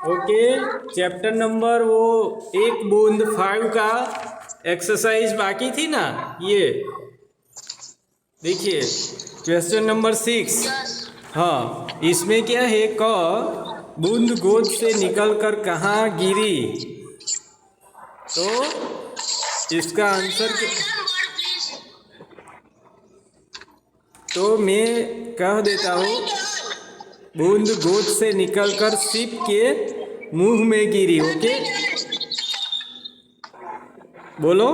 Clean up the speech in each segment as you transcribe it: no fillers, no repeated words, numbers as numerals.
Okay, chapter number वो एक बूंद 5 का एक्सरसाइज बाकी थी ना। ये देखिए क्वेश्चन नंबर 6। हाँ, इसमें क्या है, क बूंद गोद से निकलकर कहाँ गिरी। तो इसका आंसर तो मैं कह देता हूँ, बूंद गोद से निकलकर सीप के मुंह में गिरी। ओके, बोलो।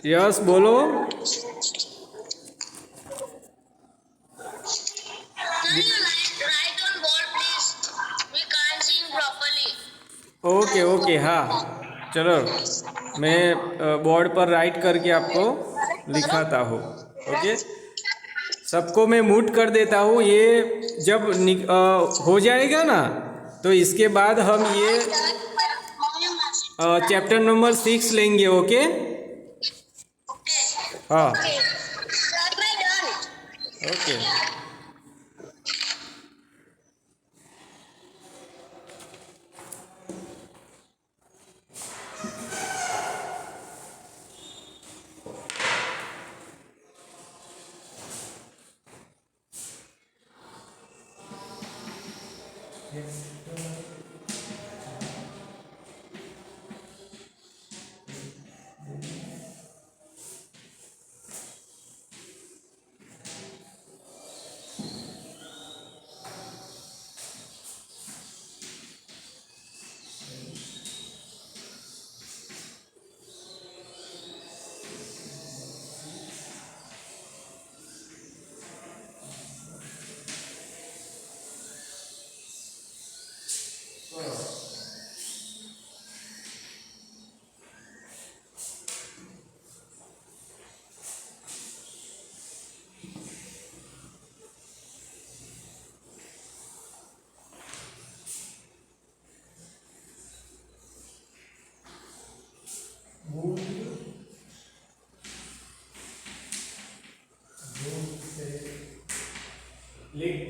यस बोलो। ओके ओके, हाँ चलो, मैं बोर्ड पर राइट करके आपको लिखाता हूँ। ओके, सबको मैं म्यूट कर देता हूँ। ये जब हो जाएगा ना, तो इसके बाद हम ये चैप्टर नंबर 6 लेंगे। ओके, हाँ ओके।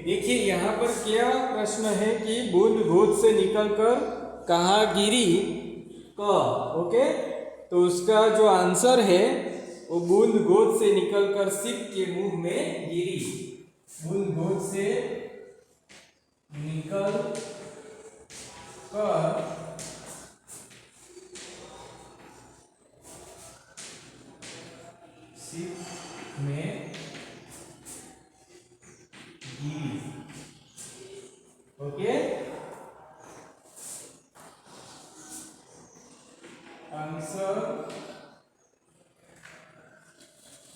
देखिए यहाँ पर क्या प्रश्न है कि बूंद गोद से निकलकर कहाँ गिरी। क ओके, तो उसका जो आंसर है वो बूंद गोद से निकलकर सीप के मुंह में गिरी। बूंद गोद से निकल कर सीप में गिरी। ओके, आंसर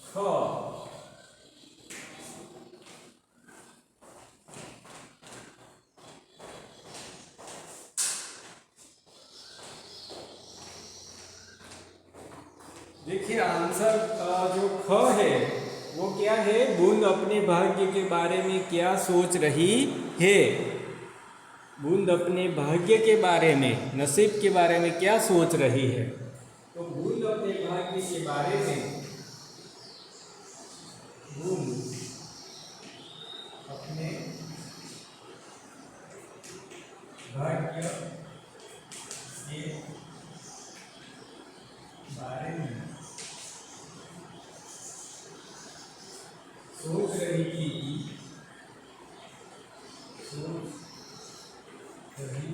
ख। देखिए आंसर जो ख है वो क्या है, बूंद अपने भाग्य के बारे में क्या सोच रही है। बूंद अपने भाग्य के बारे में, नसीब के बारे में क्या सोच रही है। तो बूंद अपने भाग्य के बारे में, बूंद अपने भाग्य के बारे में सोच रही थी, सोच रही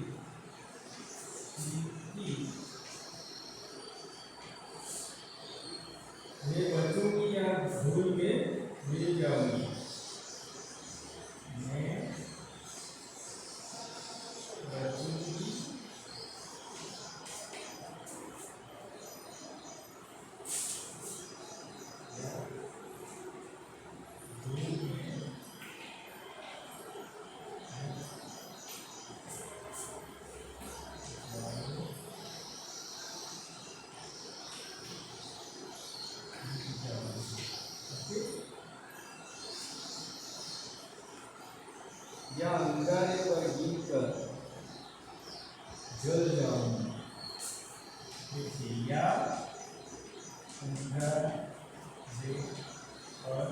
थी मैं बचूंगी या भूल में मिल जाऊंगी। मैं बचूंगी या अंगारे पर गिर कर जल जाऊंगी। देखिए, या अंगारे पर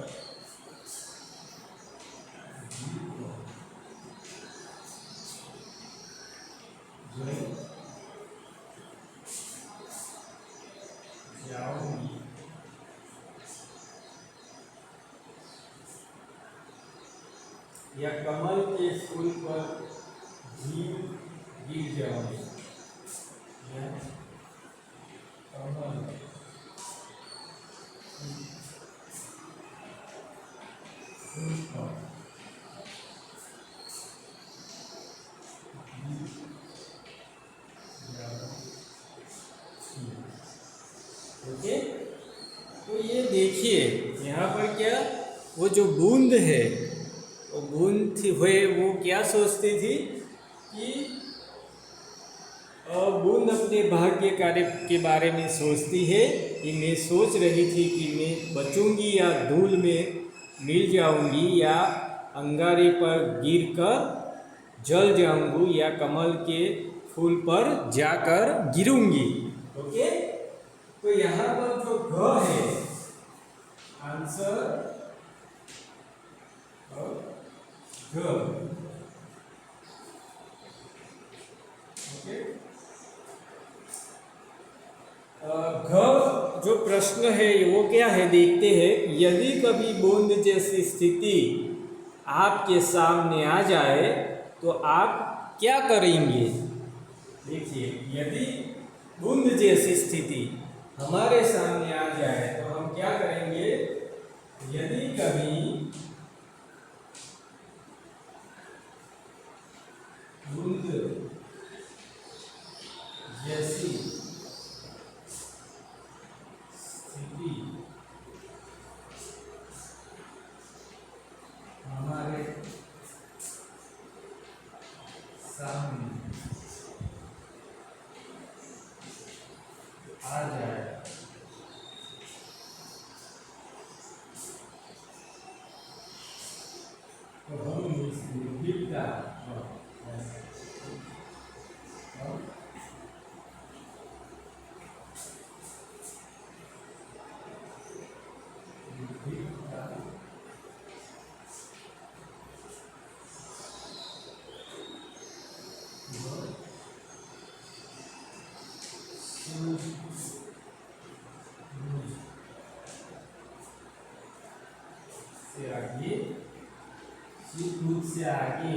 या कमल के फूल पर गिर जाऊंगी, या कमल फूल पर ओके। तो ये देखिए यहाँ पर क्या, वो जो बूंद है, वो बूंद हुए वो क्या सोचती थी कि बूंद अपने भाग्य कार्य के बारे में सोचती है कि मैं सोच रही थी कि मैं बचूंगी या धूल में मिल जाऊंगी या अंगारे पर गिरकर जल जाऊंगी या कमल के फूल पर जाकर गिरूंगी। ओके, तो यहाँ पर जो घ है, आंसर घ। ओके, घ जो प्रश्न है वो क्या है देखते हैं। यदि कभी बूंद जैसी स्थिति आपके सामने आ जाए तो आप क्या करेंगे। देखिए, यदि बूंद जैसी स्थिति हमारे सामने आ जाए तो हम क्या करेंगे। यदि कभी बूंद जैसी स्थिति हमारे सामने आ जाए तो हम इस निर्भीकता से आगे सूझबूझ से आगे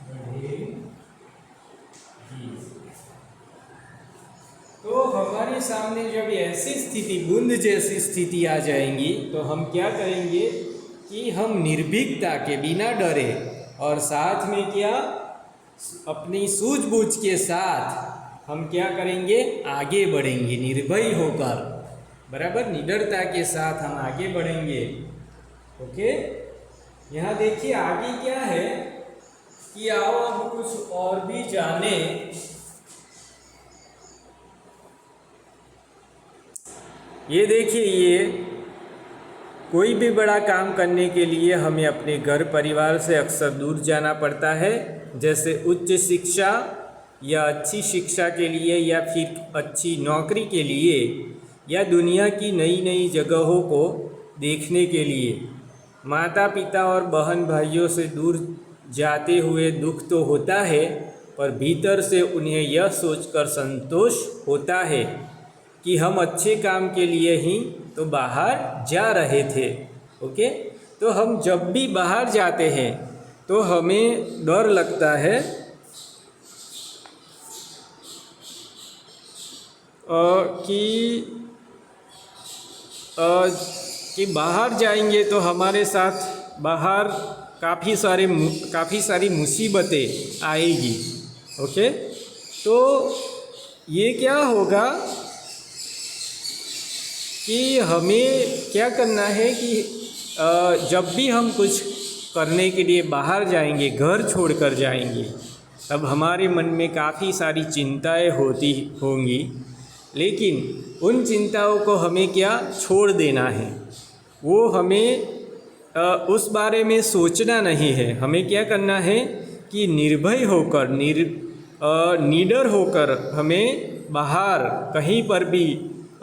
बढ़ेगी। तो हमारे सामने जब ऐसी स्थिति बूंद जैसी स्थिति आ जाएंगी तो हम क्या करेंगे कि हम निर्भीकता के बिना डरे और साथ में क्या अपनी सूझबूझ के साथ हम क्या करेंगे, आगे बढ़ेंगे निर्भय होकर, बराबर निडरता के साथ हम आगे बढ़ेंगे। ओके, यहाँ देखिए आगे क्या है कि आओ अब कुछ और भी जाने। ये देखिए, ये कोई भी बड़ा काम करने के लिए हमें अपने घर परिवार से अक्सर दूर जाना पड़ता है, जैसे उच्च शिक्षा या अच्छी शिक्षा के लिए या फिर अच्छी नौकरी के लिए या दुनिया की नई नई जगहों को देखने के लिए। माता पिता और बहन भाइयों से दूर जाते हुए दुख तो होता है, पर भीतर से उन्हें यह सोचकर संतोष होता है कि हम अच्छे काम के लिए ही तो बाहर जा रहे थे। ओके, तो हम जब भी बाहर जाते हैं तो हमें डर लगता है कि बाहर जाएंगे तो हमारे साथ बाहर काफ़ी सारी मुसीबतें आएगी। ओके, तो ये क्या होगा कि हमें क्या करना है कि जब भी हम कुछ करने के लिए बाहर जाएंगे, घर छोड़कर जाएंगे, तब हमारे मन में काफ़ी सारी चिंताएं होती होंगी, लेकिन उन चिंताओं को हमें क्या छोड़ देना है। वो हमें उस बारे में सोचना नहीं है। हमें क्या करना है कि निर्भय होकर निडर होकर हमें बाहर कहीं पर भी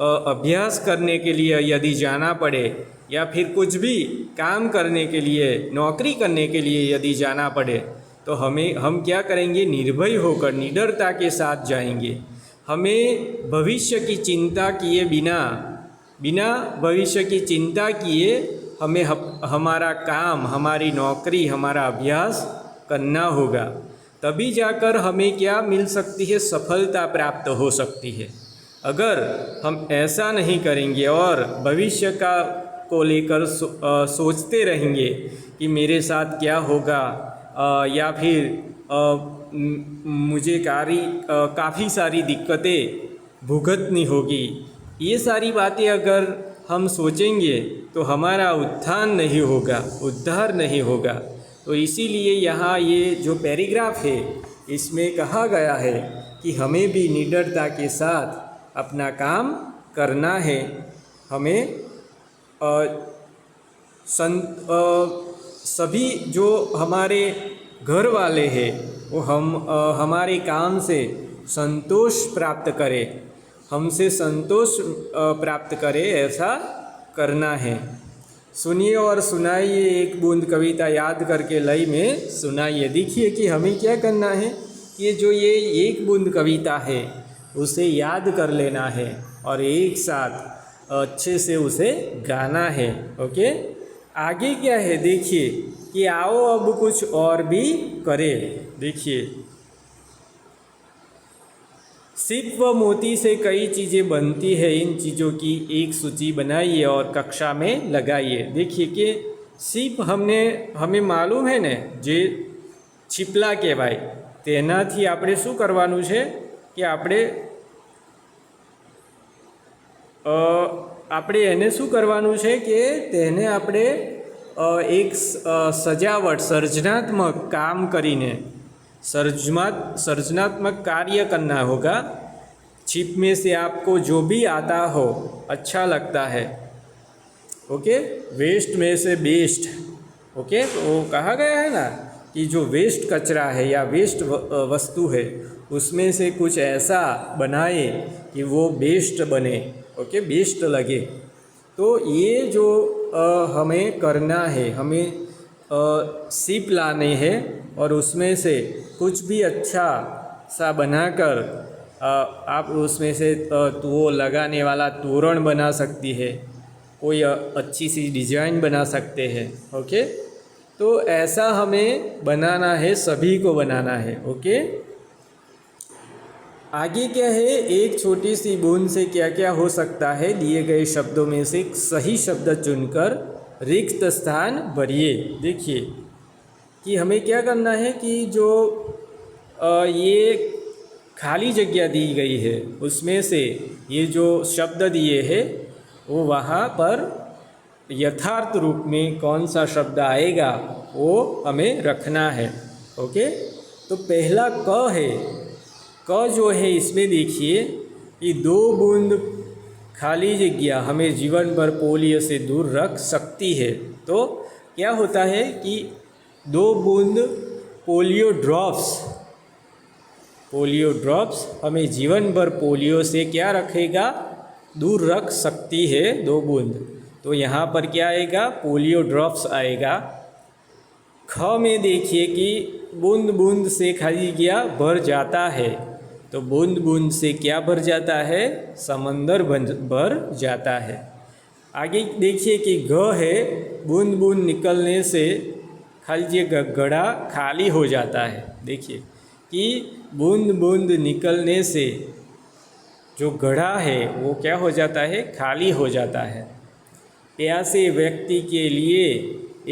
अभ्यास करने के लिए यदि जाना पड़े या फिर कुछ भी काम करने के लिए, नौकरी करने के लिए यदि जाना पड़े, तो हम क्या करेंगे, निर्भय होकर निडरता के साथ जाएंगे। हमें भविष्य की चिंता किए बिना भविष्य की चिंता किए हमें हमारा काम, हमारी नौकरी, हमारा अभ्यास करना होगा, तभी जाकर हमें क्या मिल सकती है, सफलता प्राप्त हो सकती है। अगर हम ऐसा नहीं करेंगे और भविष्य का को लेकर सोचते रहेंगे कि मेरे साथ क्या होगा, या फिर मुझे काफ़ी सारी दिक्कतें भुगतनी होगी, ये सारी बातें अगर हम सोचेंगे तो हमारा उत्थान नहीं होगा, उद्धार नहीं होगा। तो इसीलिए यहाँ ये जो पैराग्राफ है इसमें कहा गया है कि हमें भी निडरता के साथ अपना काम करना है। हमें सभी जो हमारे घर वाले हैं वो हमारे काम से संतोष प्राप्त करें, हमसे संतोष प्राप्त करें, ऐसा करना है। सुनिए और सुनाइए एक बूंद कविता याद करके लय में सुनाइए। देखिए कि हमें क्या करना है, ये जो ये एक बूंद कविता है उसे याद कर लेना है और एक साथ अच्छे से उसे गाना है। ओके, आगे क्या है देखिए कि आओ अब कुछ और भी करें। देखिए, सीप व मोती से कई चीज़ें बनती है, इन चीज़ों की एक सूची बनाइए और कक्षा में लगाइए। देखिए कि सीप हमें मालूम है ने, जे छिपला कहेवाय, तेनाथी आपणे शुं करवानुं छे कि આપણે એને શું કરવાનું છે કે તેને આપણે એક સજાવટ, સર્जनात्मक काम કરીને सर्जनात्मक कार्य करना होगा। छिप में से आपको जो भी आता हो, अच्छा लगता है, ओके, वेस्ट में से बेस्ट, ओके, वो कहा गया है ना कि जो वेस्ट कचरा है या वेस्ट वस्तु है उसमें से कुछ ऐसा बनाए कि वो बेस्ट बने, ओके, बेस्ट लगे। तो ये जो हमें करना है, हमें सीप लाने हैं और उसमें से कुछ भी अच्छा सा बनाकर आप उसमें से वो लगाने वाला तोरण बना सकती है, कोई अच्छी सी डिज़ाइन बना सकते हैं। ओके, तो ऐसा हमें बनाना है, सभी को बनाना है। ओके, आगे क्या है, एक छोटी सी बूंद से क्या क्या हो सकता है, दिए गए शब्दों में से सही शब्द चुनकर रिक्त स्थान भरिए। देखिए कि हमें क्या करना है कि जो ये खाली जगह दी गई है उसमें से ये जो शब्द दिए हैं वो वहाँ पर यथार्थ रूप में कौन सा शब्द आएगा वो हमें रखना है। ओके, तो पहला क है। क जो है इसमें देखिए कि 2 बूंद खाली जगह हमें जीवन भर पोलियो से दूर रख सकती है। तो क्या होता है कि 2 बूंद पोलियो ड्रॉप्स हमें जीवन भर पोलियो से क्या रखेगा, दूर रख सकती है 2 बूंद। तो यहाँ पर क्या आएगा, पोलियो ड्रॉप्स आएगा। ख में देखिए कि बूंद बूंद से खाली जगह भर जाता है, तो बूंद बूंद से क्या भर जाता है, समंदर भर जाता है। आगे देखिए कि घ है, बूंद बूंद निकलने से खाली घड़ा खाली हो जाता है। देखिए कि बूंद बूंद निकलने से जो घड़ा है वो क्या हो जाता है, खाली हो जाता है। प्यासे व्यक्ति के लिए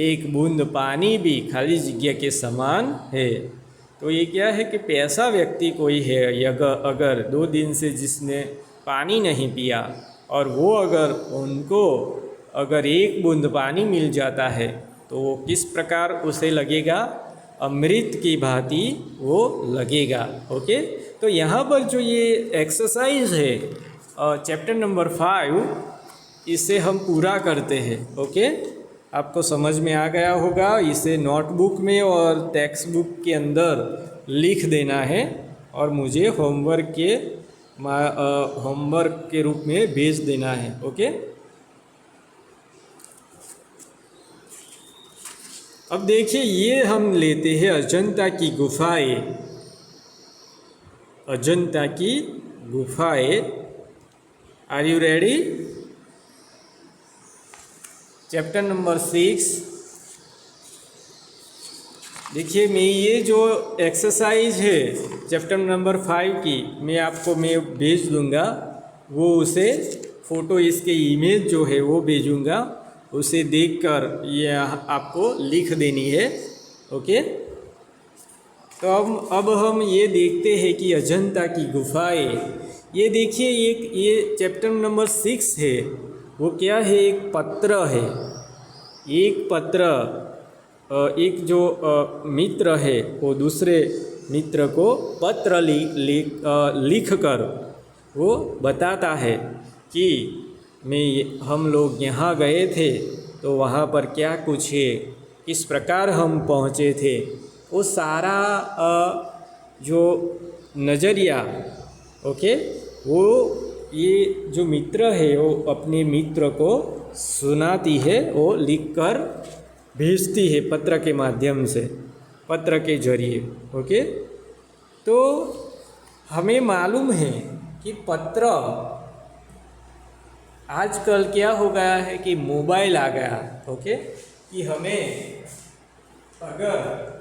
एक बूंद पानी भी खाली जगह के समान है। तो ये क्या है कि प्यासा व्यक्ति कोई है, अगर 2 दिन से जिसने पानी नहीं पिया और वो अगर एक बूंद पानी मिल जाता है तो वो किस प्रकार उसे लगेगा, अमृत की भांति वो लगेगा। ओके, तो यहाँ पर जो ये एक्सरसाइज है चैप्टर नंबर 5, इसे हम पूरा करते हैं। ओके, आपको समझ में आ गया होगा। इसे नोटबुक में और टेक्स्ट बुक के अंदर लिख देना है और मुझे होमवर्क के रूप में भेज देना है। ओके, अब देखिए ये हम लेते हैं अजंता की गुफाएं। Are you ready? Chapter number 6। देखिए, मैं ये जो एक्सरसाइज है चैप्टर नंबर 5 की मैं भेज दूंगा। वो उसे फ़ोटो, इसके इमेज जो है वो भेजूंगा, उसे देखकर ये आपको लिख देनी है। ओके, तो अब हम ये देखते हैं कि अजंता की गुफाएं। ये देखिए, ये चैप्टर नंबर 6 है। वो क्या है? एक पत्र है। एक पत्र, एक जो मित्र है वो दूसरे मित्र को पत्र लिख कर वो बताता है कि हम लोग यहाँ गए थे तो वहाँ पर क्या कुछ है, किस प्रकार हम पहुँचे थे। वो सारा जो नज़रिया, ओके, वो ये जो मित्र है वो अपने मित्र को सुनाती है, वो लिखकर भेजती है पत्र के माध्यम से, पत्र के जरिए। ओके, तो हमें मालूम है कि पत्र, आजकल क्या हो गया है कि मोबाइल आ गया। ओके, कि हमें अगर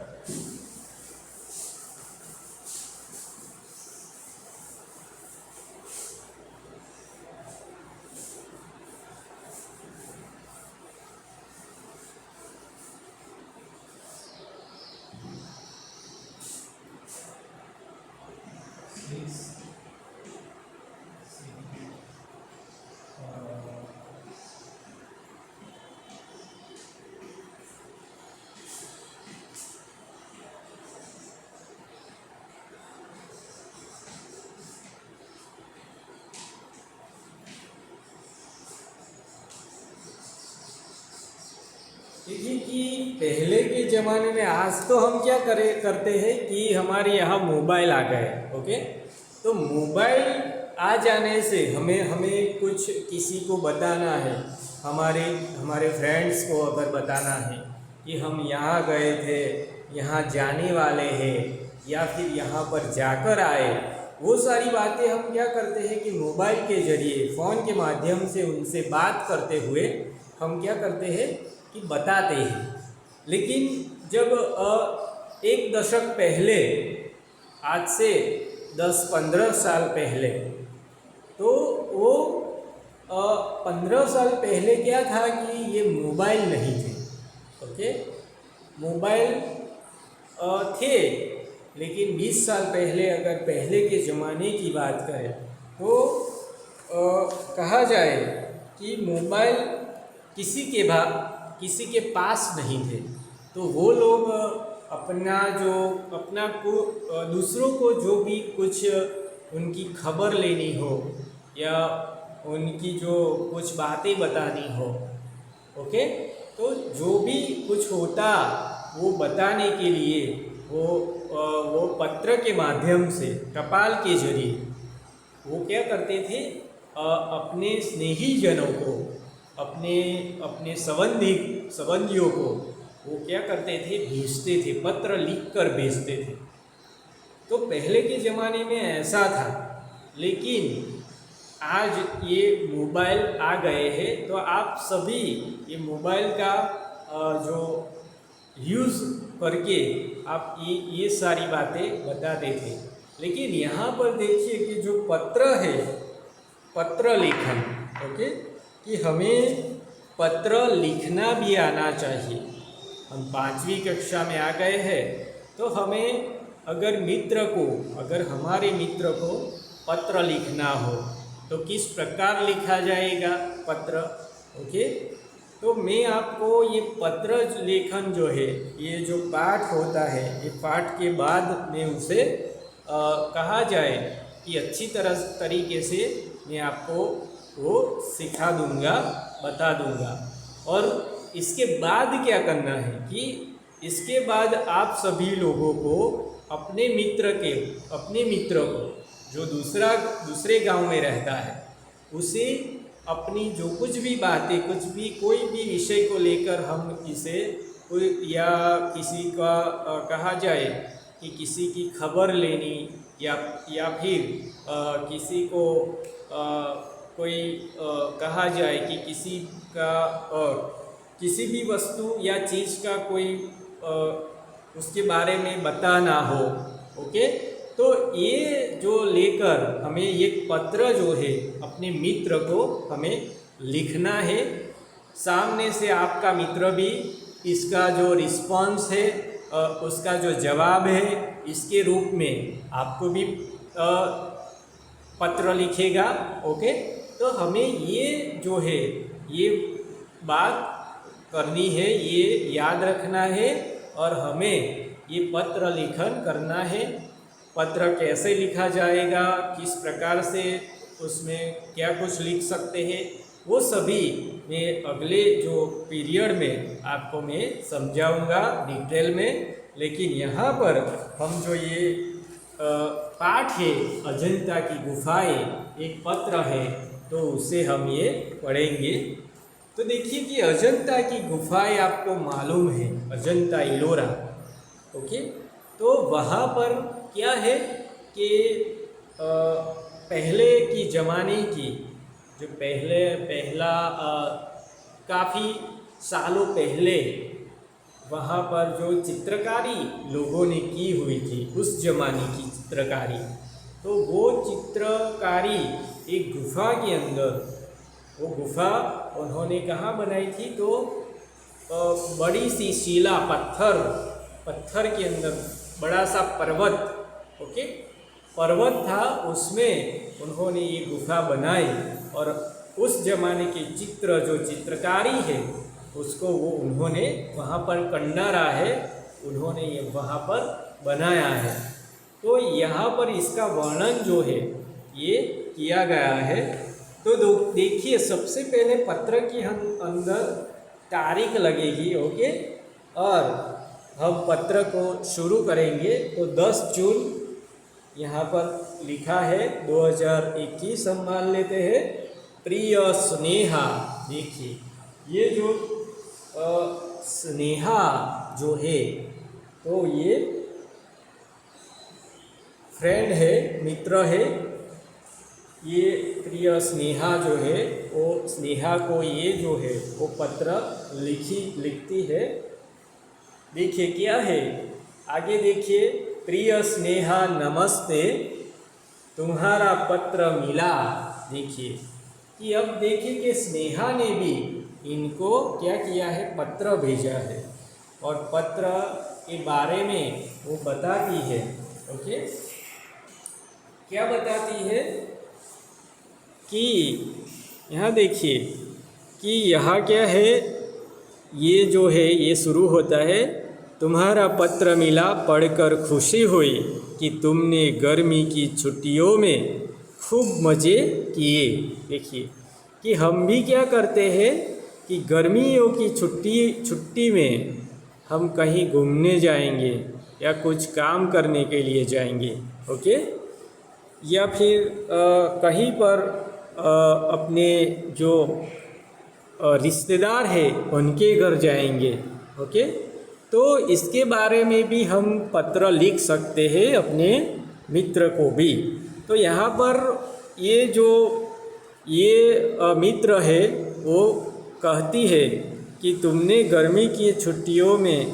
देखिए कि पहले के ज़माने में, आज तो हम क्या करते हैं कि हमारे यहाँ मोबाइल आ गए। ओके, तो मोबाइल आ जाने से हमें कुछ किसी को बताना है, हमारे फ्रेंड्स को अगर बताना है कि हम यहाँ गए थे, यहाँ जाने वाले हैं, या फिर यहाँ पर जाकर आए, वो सारी बातें हम क्या करते हैं कि मोबाइल के ज़रिए, फ़ोन के माध्यम से उनसे बात करते हुए हम क्या करते हैं कि बताते हैं। लेकिन जब एक दशक पहले, आज से 10-15 साल पहले, तो वो 15 साल पहले क्या था कि ये मोबाइल नहीं थे। ओके, मोबाइल थे, लेकिन 20 साल पहले, अगर पहले के ज़माने की बात करें तो कहा जाए कि मोबाइल किसी के पास नहीं थे। तो वो लोग अपना को दूसरों को जो भी कुछ उनकी खबर लेनी हो या उनकी जो कुछ बातें बतानी हो, ओके, तो जो भी कुछ होता वो बताने के लिए वो पत्र के माध्यम से, टपाल के जरिए वो क्या करते थे, अपने स्नेही जनों को, अपने संबंधियों को वो क्या करते थे, भेजते थे, पत्र लिखकर भेजते थे। तो पहले के ज़माने में ऐसा था। लेकिन आज ये मोबाइल आ गए हैं, तो आप सभी ये मोबाइल का जो यूज़ करके आप ये सारी बातें बताते थे। लेकिन यहाँ पर देखिए कि जो पत्र है, पत्र लेखन, ओके, कि हमें पत्र लिखना भी आना चाहिए। हम 5वीं कक्षा में आ गए हैं, तो हमें अगर हमारे मित्र को पत्र लिखना हो तो किस प्रकार लिखा जाएगा पत्र। ओके, तो मैं आपको ये पत्र लेखन जो है, ये जो पाठ होता है, ये पाठ के बाद में उसे कहा जाए कि अच्छी तरीके से मैं आपको वो सिखा दूंगा, बता दूंगा। और इसके बाद क्या करना है कि इसके बाद आप सभी लोगों को अपने मित्र को जो दूसरे गांव में रहता है, उसे अपनी जो कुछ भी बातें, कोई भी विषय को लेकर हम इसे या किसी का कहा जाए कि किसी की खबर लेनी, या फिर किसी को कोई कहा जाए कि किसी का किसी भी वस्तु या चीज़ का कोई उसके बारे में बताना हो, ओके, तो ये जो लेकर हमें एक पत्र जो है अपने मित्र को हमें लिखना है। सामने से आपका मित्र भी इसका जो रिस्पॉन्स है उसका जो जवाब है इसके रूप में आपको भी पत्र लिखेगा, ओके। तो हमें ये जो है ये बात करनी है, ये याद रखना है और हमें ये पत्र लिखन करना है। पत्र कैसे लिखा जाएगा, किस प्रकार से उसमें क्या कुछ लिख सकते हैं, वो सभी मैं अगले जो पीरियड में आपको मैं समझाऊंगा डिटेल में। लेकिन यहाँ पर हम जो ये पाठ है अजंता की गुफाएं, एक पत्र है, तो उसे हम ये पढ़ेंगे। तो देखिए कि अजंता की गुफाएं आपको मालूम है, अजंता इलोरा, ओके। तो वहाँ पर क्या है कि पहले की ज़माने की जो पहला काफ़ी सालों पहले वहाँ पर जो चित्रकारी लोगों ने की हुई थी, उस जमाने की चित्रकारी, तो वो चित्रकारी एक गुफा के अंदर, वो गुफा उन्होंने कहाँ बनाई थी, तो बड़ी सी शिला पत्थर के अंदर बड़ा सा पर्वत, ओके, पर्वत था, उसमें उन्होंने ये गुफा बनाई और उस जमाने के चित्र जो चित्रकारी है उसको वो उन्होंने वहाँ पर कंडारा है, उन्होंने ये वहाँ पर बनाया है। तो यहाँ पर इसका वर्णन जो है ये किया गया है। तो देखिए सबसे पहले पत्र की हम अंदर तारीख लगेगी, ओके, और हम पत्र को शुरू करेंगे। तो 10 जून यहाँ पर लिखा है 2021 हम मान लेते हैं। प्रिय स्नेहा, देखिए ये जो स्नेहा जो है तो ये फ्रेंड है, मित्र है। ये प्रिय स्नेहा जो है वो स्नेहा को ये जो है वो पत्र लिखती है। देखिए क्या है आगे, देखिए, प्रिय स्नेहा नमस्ते, तुम्हारा पत्र मिला। देखिए कि अब देखिए कि स्नेहा ने भी इनको क्या किया है, पत्र भेजा है और पत्र के बारे में वो बताती है, ओके। क्या बताती है कि यहाँ देखिए कि यहाँ क्या है, ये जो है ये शुरू होता है, तुम्हारा पत्र मिला, पढ़कर खुशी हुई कि तुमने गर्मी की छुट्टियों में खूब मज़े किए। देखिए कि हम भी क्या करते हैं कि गर्मियों की छुट्टी में हम कहीं घूमने जाएंगे या कुछ काम करने के लिए जाएंगे, ओके, या फिर कहीं पर अपने जो रिश्तेदार है उनके घर जाएंगे, ओके। तो इसके बारे में भी हम पत्र लिख सकते हैं अपने मित्र को भी। तो यहाँ पर ये जो मित्र है वो कहती है कि तुमने गर्मी की छुट्टियों में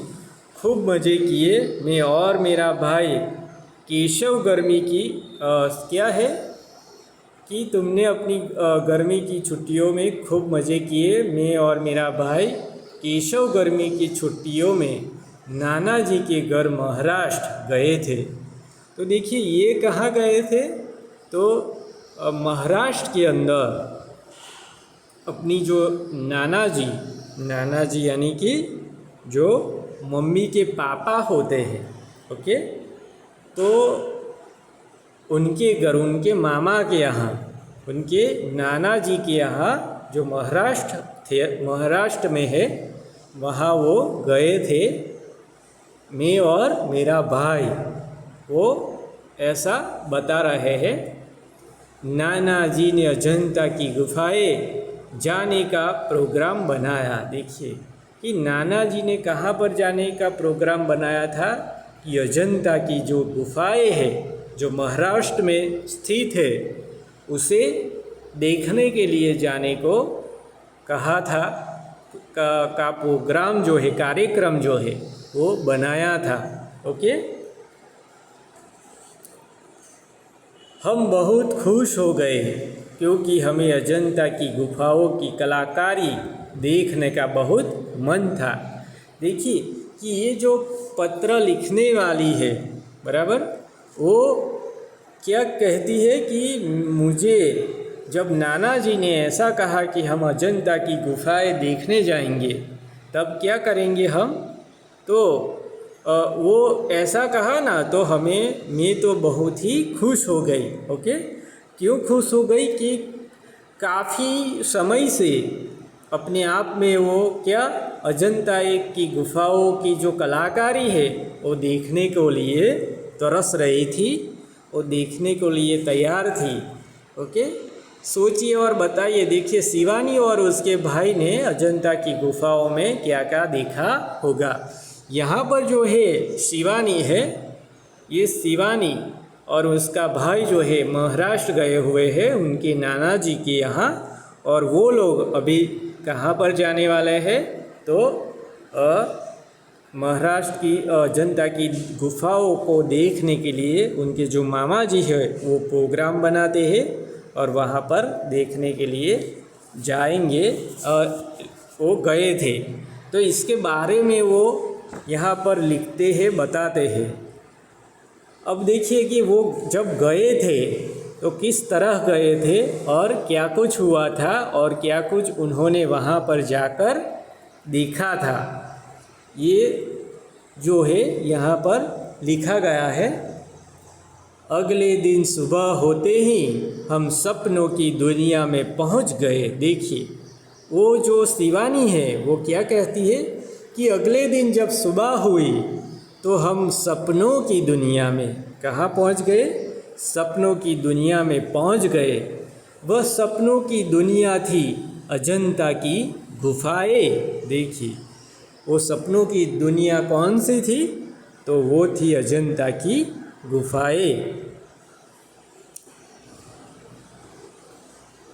खूब मज़े किए, मैं और मेरा भाई केशव गर्मी की क्या है कि तुमने अपनी गर्मी की छुट्टियों में खूब मज़े किए, मैं और मेरा भाई केशव गर्मी की छुट्टियों में नाना जी के घर महाराष्ट्र गए थे। तो देखिए ये कहाँ गए थे, तो महाराष्ट्र के अंदर अपनी जो नाना जी यानी कि जो मम्मी के पापा होते हैं, ओके, तो उनके घर, उनके मामा के यहाँ, उनके नाना जी के यहाँ जो महाराष्ट्र में है वहाँ वो गए थे, मैं और मेरा भाई, वो ऐसा बता रहे हैं। नाना जी ने अजंता की गुफाएं जाने का प्रोग्राम बनाया। देखिए कि नाना जी ने कहाँ पर जाने का प्रोग्राम बनाया था कि अजंता की जो गुफाएं है जो महाराष्ट्र में स्थित है उसे देखने के लिए जाने को कहा था। का प्रोग्राम जो है, कार्यक्रम जो है वो बनाया था। ओके, हम बहुत खुश हो गए क्योंकि हमें अजंता की गुफाओं की कलाकारी देखने का बहुत मन था। देखिए कि ये जो पत्र लिखने वाली है, बराबर, वो क्या कहती है कि मुझे जब नाना जी ने ऐसा कहा कि हम अजंता की गुफाएं देखने जाएंगे, तब क्या करेंगे हम, तो वो ऐसा कहा ना, तो मैं तो बहुत ही खुश हो गई। ओके, क्यों खुश हो गई कि काफ़ी समय से अपने आप में वो क्या अजंता की गुफाओं की जो कलाकारी है वो देखने को लिए तरस रही थी, वो देखने को लिए तैयार थी। ओके, सोचिए और बताइए। देखिए शिवानी और उसके भाई ने अजंता की गुफाओं में क्या क्या देखा होगा। यहाँ पर जो है शिवानी है, ये शिवानी और उसका भाई जो है महाराष्ट्र गए हुए हैं उनके नाना जी के यहाँ, और वो लोग अभी कहाँ पर जाने वाले हैं, तो महाराष्ट्र की अजंता की गुफाओं को देखने के लिए उनके जो मामा जी है वो प्रोग्राम बनाते हैं और वहाँ पर देखने के लिए जाएंगे, और वो गए थे। तो इसके बारे में वो यहाँ पर लिखते हैं, बताते हैं। अब देखिए कि वो जब गए थे तो किस तरह गए थे और क्या कुछ हुआ था और क्या कुछ उन्होंने वहाँ पर जाकर देखा था, ये जो है यहाँ पर लिखा गया है। अगले दिन सुबह होते ही हम सपनों की दुनिया में पहुँच गए। देखिए वो जो शिवानी है वो क्या कहती है कि अगले दिन जब सुबह हुई तो हम सपनों की दुनिया में कहाँ पहुँच गए, सपनों की दुनिया में पहुँच गए। वह सपनों की दुनिया थी अजंता की गुफाएं। देखिए वो सपनों की दुनिया कौन सी थी, तो वो थी अजंता की गुफाएं।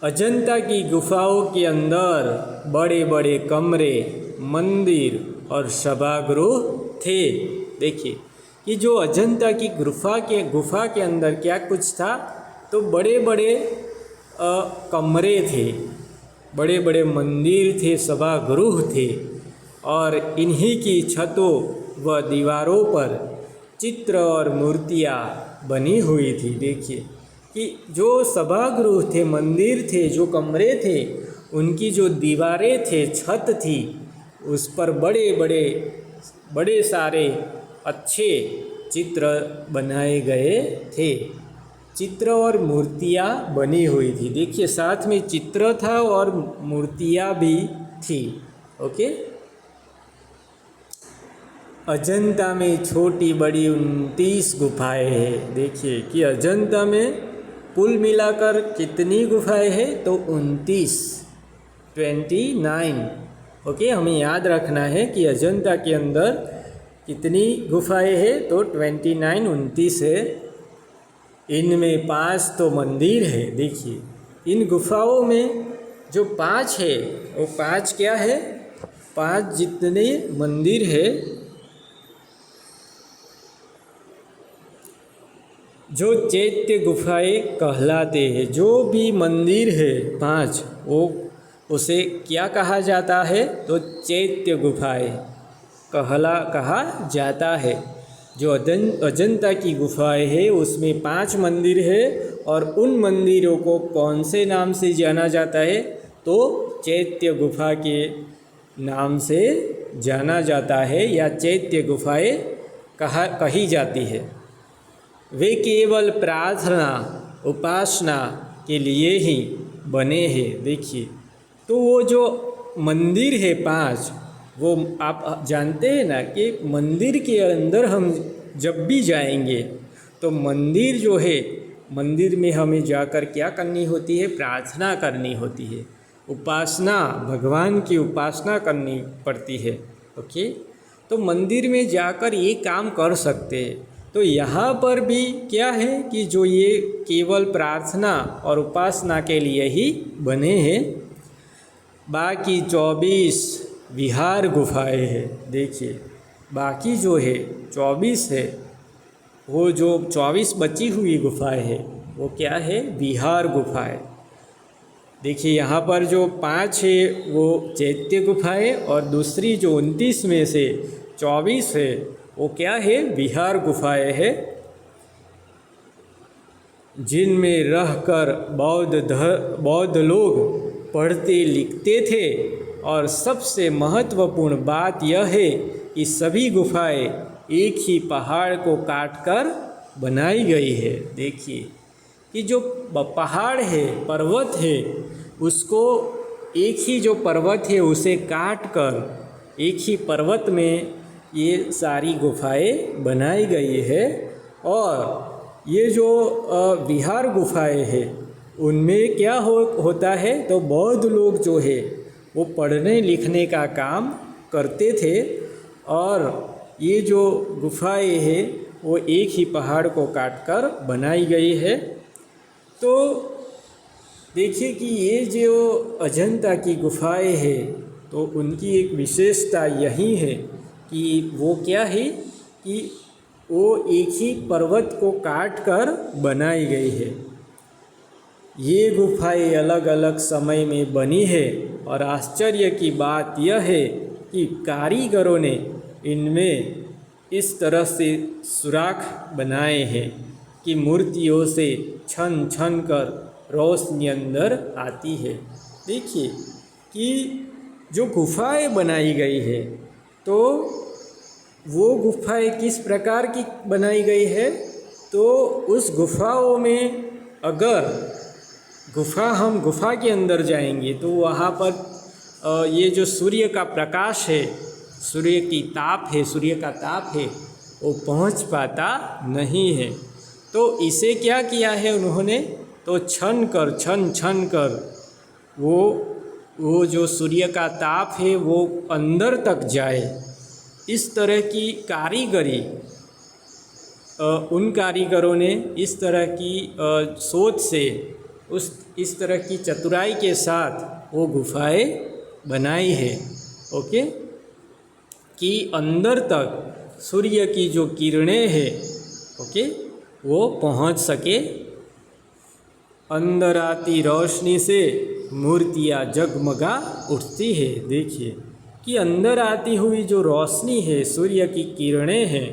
अजंता की गुफाओं के अंदर बड़े बड़े कमरे, मंदिर और सभागृह थे। देखिए कि जो अजंता की गुफा के अंदर क्या कुछ था, तो बड़े बड़े कमरे थे, बड़े बड़े मंदिर थे, सभागृह थे, और इन्हीं की छतों व दीवारों पर चित्र और मूर्तियाँ बनी हुई थी। देखिए कि जो सभागृह थे, मंदिर थे, जो कमरे थे, उनकी जो दीवारें थे, छत थी, उस पर बड़े सारे अच्छे चित्र बनाए गए थे, चित्र और मूर्तियाँ बनी हुई थी। देखिए साथ में चित्र था और मूर्तियाँ भी थी। ओके, अजंता में छोटी बड़ी 29 गुफाएं हैं। देखिए कि अजंता में कुल मिलाकर कितनी गुफाएं हैं, तो 29। ओके, हमें याद रखना है कि अजंता के अंदर कितनी गुफाएं हैं, तो 29 है। इनमें 5 तो मंदिर है। देखिए इन गुफाओं में जो 5 है वो 5 क्या है, 5 जितने मंदिर है, जो चैत्य गुफाएं कहलाते हैं। जो भी मंदिर है 5, वो उसे क्या कहा जाता है, तो चैत्य गुफाएं कहा जाता है। जो अजंता की गुफाएं है उसमें 5 मंदिर है, और उन मंदिरों को कौन से नाम से जाना जाता है, तो चैत्य गुफा के नाम से जाना जाता है, या चैत्य गुफाएं कही जाती है। वे केवल प्रार्थना उपासना के लिए ही बने हैं। देखिए तो वो जो मंदिर है 5, वो आप जानते हैं ना कि मंदिर के अंदर हम जब भी जाएंगे तो मंदिर जो है, मंदिर में हमें जाकर क्या करनी होती है, प्रार्थना करनी होती है, उपासना, भगवान की उपासना करनी पड़ती है। ओके, तो मंदिर में जाकर ये काम कर सकते हैं। तो यहाँ पर भी क्या है कि जो ये केवल प्रार्थना और उपासना के लिए ही बने हैं। बाकी 24 विहार गुफाएं है। देखिए बाकी जो है 24 है, वो जो 24 बची हुई गुफाएं है वो क्या है, विहार गुफाएं। देखिए यहाँ पर जो 5 है वो चैत्य गुफाएं और दूसरी जो 29 में से 24 है वो क्या है, विहार गुफाएं है, जिनमें रहकर बौद्ध लोग पढ़ते लिखते थे। और सबसे महत्वपूर्ण बात यह है कि सभी गुफाएं एक ही पहाड़ को काटकर बनाई गई है। देखिए कि जो पहाड़ है, पर्वत है, उसको एक ही जो पर्वत है उसे काट कर एक ही पर्वत में ये सारी गुफाएं बनाई गई है। और ये जो विहार गुफाएं है उनमें क्या होता है, तो बौद्ध लोग जो है वो पढ़ने लिखने का काम करते थे। और ये जो गुफाएं है वो एक ही पहाड़ को काटकर बनाई गई है। तो देखिए कि ये जो अजंता की गुफाएं है तो उनकी एक विशेषता यही है कि वो क्या है कि वो एक ही पर्वत को काट कर बनाई गई है। ये गुफाएं अलग अलग समय में बनी है और आश्चर्य की बात यह है कि कारीगरों ने इनमें इस तरह से सुराख बनाए हैं कि मूर्तियों से छन छन कर रोशनी अंदर आती है। देखिए कि जो गुफाएं बनाई गई है तो वो गुफाएं किस प्रकार की बनाई गई है, तो उस गुफाओं में अगर हम गुफा के अंदर जाएंगे तो वहाँ पर ये जो सूर्य का प्रकाश है, सूर्य का ताप है वो पहुँच पाता नहीं है। तो इसे क्या किया है उन्होंने, तो छन छन कर वो जो सूर्य का ताप है वो अंदर तक जाए, इस तरह की कारीगरी उन कारीगरों ने इस तरह की सोच से इस तरह की चतुराई के साथ वो गुफाएं बनाई है। ओके, कि अंदर तक सूर्य की जो किरणें हैं ओके वो पहुंच सके। अंदर आती रोशनी से मूर्तियाँ जगमगा उठती है। देखिए कि अंदर आती हुई जो रोशनी है, सूर्य की किरणें हैं,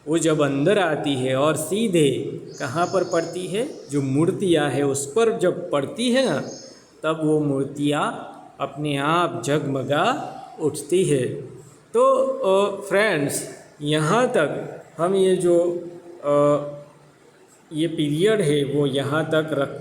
वो जब अंदर आती है और सीधे कहाँ पर पड़ती है, जो मूर्तियाँ है उस पर जब पड़ती है ना, तब वो मूर्तियाँ अपने आप जगमगा उठती है। तो फ्रेंड्स, यहाँ तक हम ये जो ये पीरियड है वो यहाँ तक रख